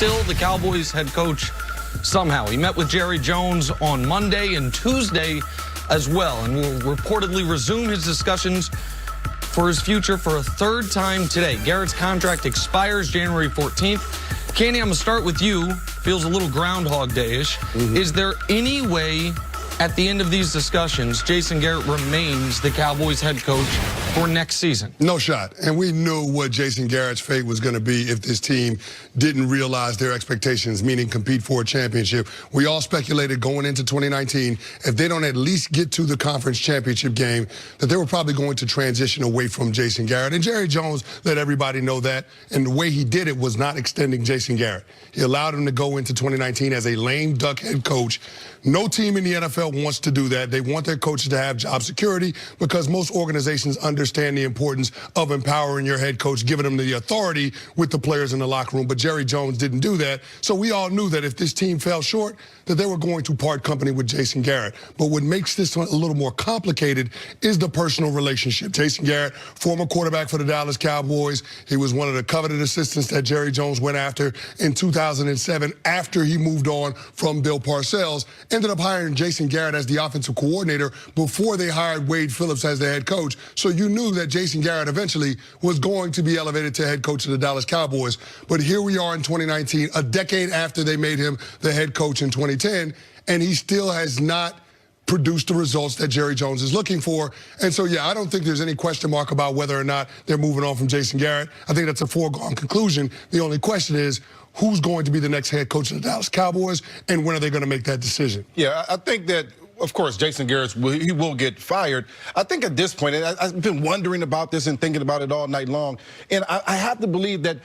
still the Cowboys head coach somehow. He met with Jerry Jones on Monday and Tuesday as well, and will reportedly resume his discussions for his future for a third time today. Garrett's contract expires January 14th. Candy, I'm going to start with you. Feels a little Groundhog Day-ish. Is there any way at the end of these discussions Jason Garrett remains the Cowboys head coach for next season? No shot. And we knew what Jason Garrett's fate was going to be if this team didn't realize their expectations, meaning compete for a championship. We all speculated going into 2019, if they don't at least get to the conference championship game, that they were probably going to transition away from Jason Garrett. And Jerry Jones let everybody know that. And the way he did it was not extending Jason Garrett. He allowed him to go into 2019 as a lame duck head coach. No team in the NFL wants to do that. They want their coaches to have job security because most organizations understand the importance of empowering your head coach, giving them the authority with the players in the locker room. But Jerry Jones didn't do that. So we all knew that if this team fell short, that they were going to part company with Jason Garrett. But what makes this a little more complicated is the personal relationship. Jason Garrett, former quarterback for the Dallas Cowboys. He was one of the coveted assistants that Jerry Jones went after in 2007 after he moved on from Bill Parcells. Ended up hiring Jason Garrett as the offensive coordinator before they hired Wade Phillips as the head coach. So you knew that Jason Garrett eventually was going to be elevated to head coach of the Dallas Cowboys. But here we are in 2019, a decade after they made him the head coach in 2010, and he still has not produced the results that Jerry Jones is looking for. And so, yeah, I don't think there's any question mark about whether or not they're moving on from Jason Garrett. I think that's a foregone conclusion. The only question is, who's going to be the next head coach of the Dallas Cowboys, and when are they going to make that decision? Yeah, I think that, of course, Jason Garrett, he will get fired. I think at this point, and I've been wondering about this and thinking about it all night long, and I have to believe that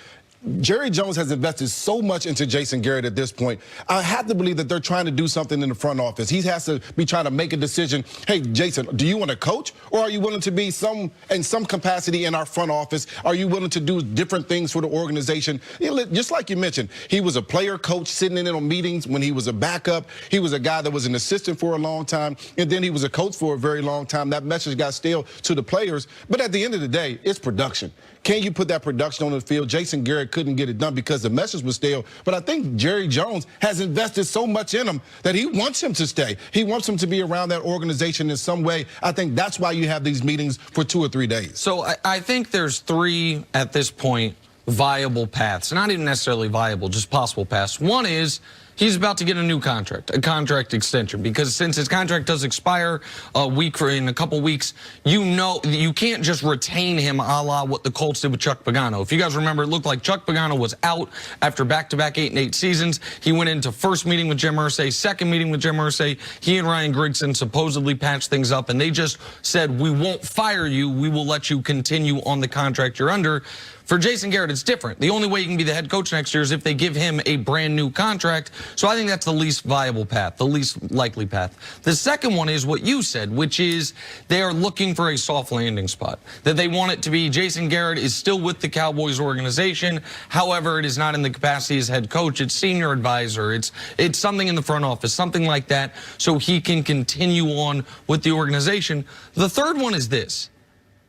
Jerry Jones has invested so much into Jason Garrett at this point. I have to believe that they're trying to do something in the front office. He has to be trying to make a decision. Hey, Jason, do you want to coach, or are you willing to be in some capacity in our front office? Are you willing to do different things for the organization? Just like you mentioned, he was a player coach sitting in on meetings when he was a backup. He was a guy that was an assistant for a long time, and then he was a coach for a very long time. That message got stale to the players. But at the end of the day, it's production. Can you put that production on the field? Jason Garrett couldn't get it done because the message was stale. But I think Jerry Jones has invested so much in him that he wants him to stay. He wants him to be around that organization in some way. I think that's why you have these meetings for 2 or 3 days. So I think there's 3 at this point viable paths. Not even necessarily viable, just possible paths. One is he's about to get a new contract, a contract extension, because since his contract does expire in a couple weeks, you know you can't just retain him a la what the Colts did with Chuck Pagano. If you guys remember, it looked like Chuck Pagano was out after back-to-back 8-8 seasons. He went into first meeting with Jim Irsay, second meeting with Jim Irsay. He and Ryan Grigson supposedly patched things up, and they just said, we won't fire you. We will let you continue on the contract you're under. For Jason Garrett, it's different. The only way he can be the head coach next year is if they give him a brand new contract. So I think that's the least viable path, the least likely path. The second one is what you said, which is they are looking for a soft landing spot. That they want it to be Jason Garrett is still with the Cowboys organization. However, it is not in the capacity as head coach. It's senior advisor. It's something in the front office, something like that, so he can continue on with the organization. The third one is this.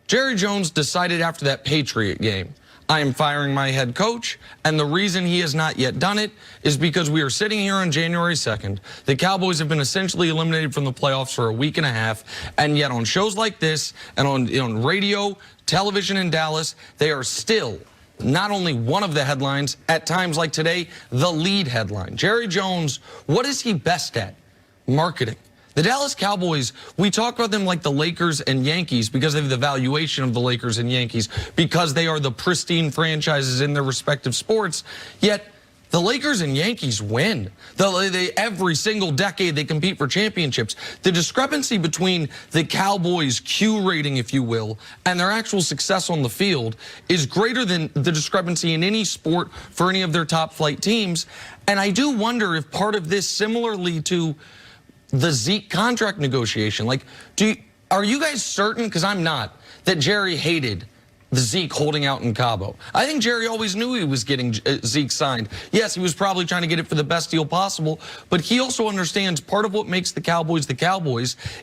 Jerry Jones decided after that Patriot game, I am firing my head coach, and the reason he has not yet done it is because we are sitting here on January 2nd. The Cowboys have been essentially eliminated from the playoffs for a week and a half, and yet on shows like this and on radio, television in Dallas, they are still not only one of the headlines, at times like today, the lead headline. Jerry Jones, what is he best at? Marketing. The Dallas Cowboys, we talk about them like the Lakers and Yankees because of the valuation of the Lakers and Yankees, because they are the pristine franchises in their respective sports, yet the Lakers and Yankees win. Every single decade they compete for championships. The discrepancy between the Cowboys' Q rating, if you will, and their actual success on the field is greater than the discrepancy in any sport for any of their top flight teams. And I do wonder if part of this, similarly to the Zeke contract negotiation, like, are you guys certain, because I'm not, that Jerry hated the Zeke holding out in Cabo. I think Jerry always knew he was getting Zeke signed. Yes, he was probably trying to get it for the best deal possible, but he also understands part of what makes the Cowboys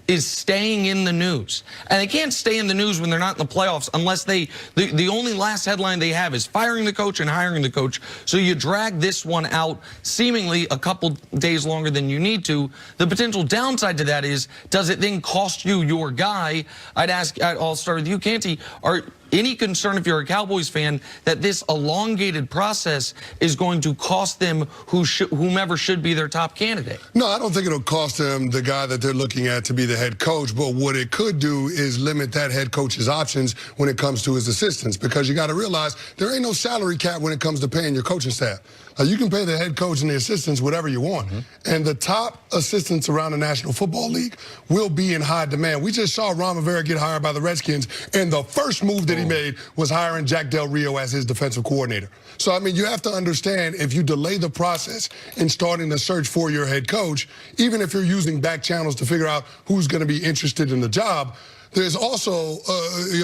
is staying in the news. And they can't stay in the news when they're not in the playoffs unless the only last headline they have is firing the coach and hiring the coach. So you drag this one out seemingly a couple days longer than you need to. The potential downside to that is, does it then cost you your guy? I'll start with you, Canty. Are any concern, if you're a Cowboys fan, that this elongated process is going to cost them whomever should be their top candidate? No, I don't think it'll cost them the guy that they're looking at to be the head coach, but what it could do is limit that head coach's options when it comes to his assistants, because you got to realize there ain't no salary cap when it comes to paying your coaching staff. You can pay the head coach and the assistants whatever you want. And the top assistants around the National Football League will be in high demand. We just saw Ron Rivera get hired by the Redskins, and the first move that he made was hiring Jack Del Rio as his defensive coordinator. So, I mean, you have to understand, if you delay the process in starting the search for your head coach, even if you're using back channels to figure out who's going to be interested in the job, there's also,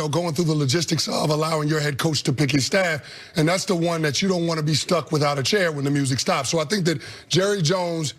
going through the logistics of allowing your head coach to pick his staff, and that's the one that you don't want to be stuck without a chair when the music stops. So I think that Jerry Jones,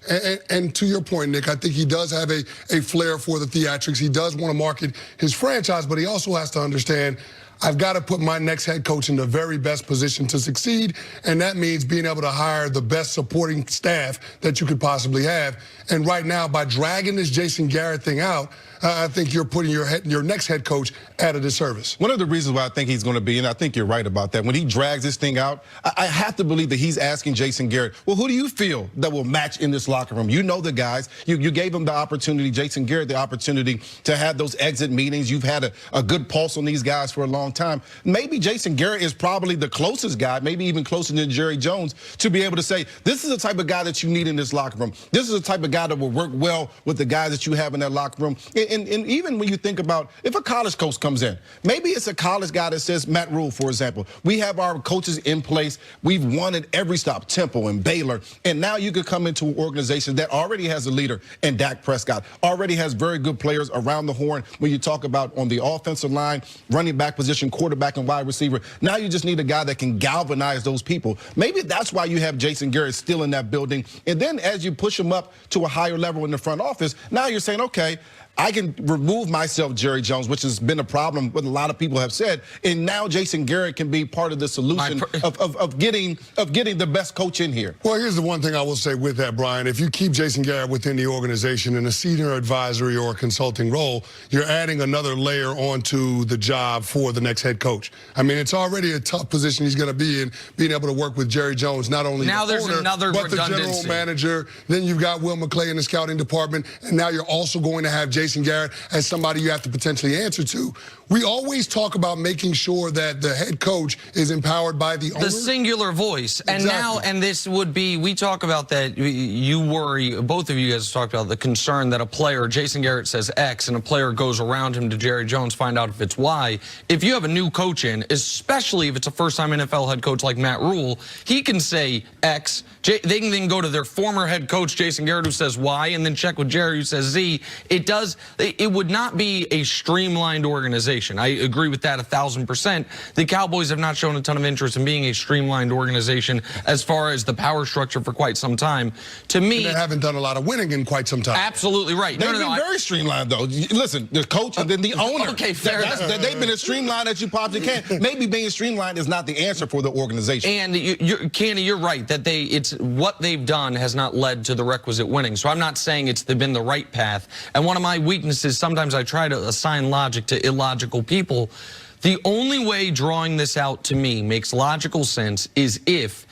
and to your point, Nick, I think he does have a flair for the theatrics. He does want to market his franchise, but he also has to understand, I've got to put my next head coach in the very best position to succeed, and that means being able to hire the best supporting staff that you could possibly have. And right now, by dragging this Jason Garrett thing out, I think you're putting your next head coach at a disservice. One of the reasons why I think he's going to be, and I think you're right about that, when he drags this thing out, I have to believe that he's asking Jason Garrett, well, who do you feel that will match in this locker room? You know the guys. You gave him the opportunity, Jason Garrett, the opportunity to have those exit meetings. You've had a good pulse on these guys for a long time. Maybe Jason Garrett is probably the closest guy, maybe even closer than Jerry Jones, to be able to say, this is the type of guy that you need in this locker room. This is the type of guy that will work well with the guys that you have in that locker room. And even when you think about, if a college coach comes in, maybe it's a college guy that says, Matt Rule, for example, we have our coaches in place. We've won at every stop, Temple and Baylor. And now you could come into an organization that already has a leader in Dak Prescott, already has very good players around the horn when you talk about on the offensive line, running back position, quarterback and wide receiver. Now you just need a guy that can galvanize those people. Maybe that's why you have Jason Garrett still in that building. And then as you push him up to a higher level in the front office, now you're saying, okay, I can remove myself, Jerry Jones, which has been a problem, what a lot of people have said, and now Jason Garrett can be part of the solution of getting the best coach in here. Well, here's the one thing I will say with that, Brian. If you keep Jason Garrett within the organization in a senior advisory or consulting role, you're adding another layer onto the job for the next head coach. I mean, it's already a tough position he's going to be in, being able to work with Jerry Jones, not only now the owner, but the general manager. Then you've got Will McClay in the scouting department, and now you're also going to have Jason Garrett as somebody you have to potentially answer to. We always talk about making sure that the head coach is empowered by the owner. The singular voice. And now, and this would be, we talk about that, you worry, both of you guys talked about the concern that a player, Jason Garrett says X, and a player goes around him to Jerry Jones, find out if it's Y. If you have a new coach in, especially if it's a first-time NFL head coach like Matt Rule, he can say X. They can then go to their former head coach, Jason Garrett, who says Y, and then check with Jerry, who says Z. It would not be a streamlined organization. I agree with that 1,000%. The Cowboys have not shown a ton of interest in being a streamlined organization as far as the power structure for quite some time. To me, they haven't done a lot of winning in quite some time. Absolutely right. They've been very streamlined, though. Listen, the coach and then the owner. Okay, fair enough. They've been as streamlined as you possibly can. Maybe being streamlined is not the answer for the organization. And Kenny, you're right that it's what they've done has not led to the requisite winning. So I'm not saying it's been the right path. And one of my weaknesses, sometimes I try to assign logic to illogical people. The only way drawing this out to me makes logical sense is if